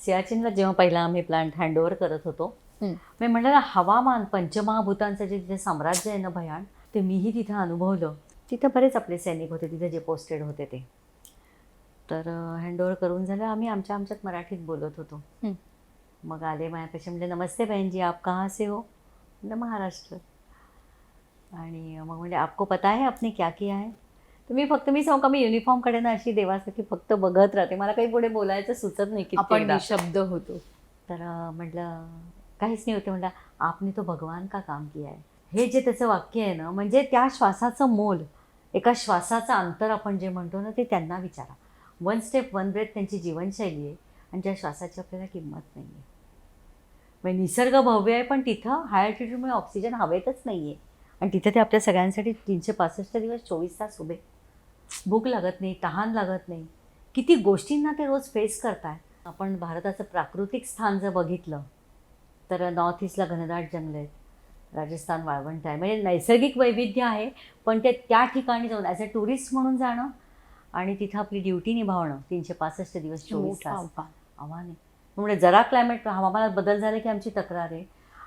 सियाचीनला जेव्हा पहिला आम्ही प्लांट हँडओव्हर करत होतो, मी म्हटलं ना, हवामान पंचमहाभूतांचं जे तिथे साम्राज्य आहे ना भयान, ते मीही तिथं अनुभवलं. तिथं बरेच आपले सैनिक होते तिथे जे पोस्टेड होते ते. तर हँडओव्हर करून झालं, आम्ही आमच्यात मराठीत बोलत होतो. मग आले माझ्यापेक्षा म्हणजे, नमस्ते बहन जी, आप कहाँ से हो? म्हणजे महाराष्ट्र. आणि मग म्हणजे, आपको पता है आपने क्या किया है? तर मी सांगू का, मी युनिफॉर्मकडे ना अशी देवासाठी फक्त बघत राहते. मला काही पुढे बोलायचं सुचत नाही आपण कित्येकदा. निशब्द होतो. तर म्हटलं काहीच नाही होते. म्हटलं, आपने तो भगवान का काम किया है. हे जे त्याचं वाक्य आहे ना, म्हणजे त्या श्वासाचं मोल, एका श्वासाचं अंतर आपण जे म्हणतो ना, ते त्यांना विचारा. वन स्टेप वन ब्रेथ त्यांची जीवनशैली आहे आणि त्या श्वासाची आपल्याला किंमत नाही आहे. म्हणजे निसर्ग भव्य आहे, पण तिथं हाय अल्टिट्यूडमुळे ऑक्सिजन हवेतच नाही आहे. आणि तिथं ते आपल्या सगळ्यांसाठी 365 दिवस 24 तास उभे. भूक लागत नाही, तहान लागत नाही. किती गोष्टींना ते रोज फेस करताय. आपण भारताचं प्राकृतिक स्थान जर बघितलं तर नॉर्थ ईस्टला घनदाट जंगल आहेत, राजस्थान वाळवंट आहे. म्हणजे नैसर्गिक वैविध्य आहे, पण ते त्या ठिकाणी जाऊन ॲज अ टुरिस्ट म्हणून जाणं आणि तिथं आपली ड्युटी निभावणं 365 दिवस 24 तास आव्हान आहे. म्हणजे जरा क्लायमेट हवामानात बदल झाले की आमची तक्रार आहे.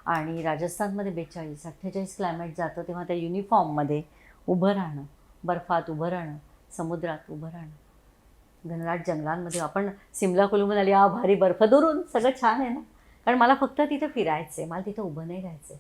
आणि राजस्थानमध्ये 42-48 क्लायमेट जातं, तेव्हा त्या युनिफॉर्ममध्ये उभं राहणं, बर्फात उभं राहणं, समुद्रात उभं राहणं, घनदाट जंगलांमध्ये. आपण सिमला कुलूमनाली, भारी बर्फ दुरून सगळं छान आहे ना, कारण मला फक्त तिथं फिरायचं आहे, मला तिथं उभं नाही राहायचं आहे.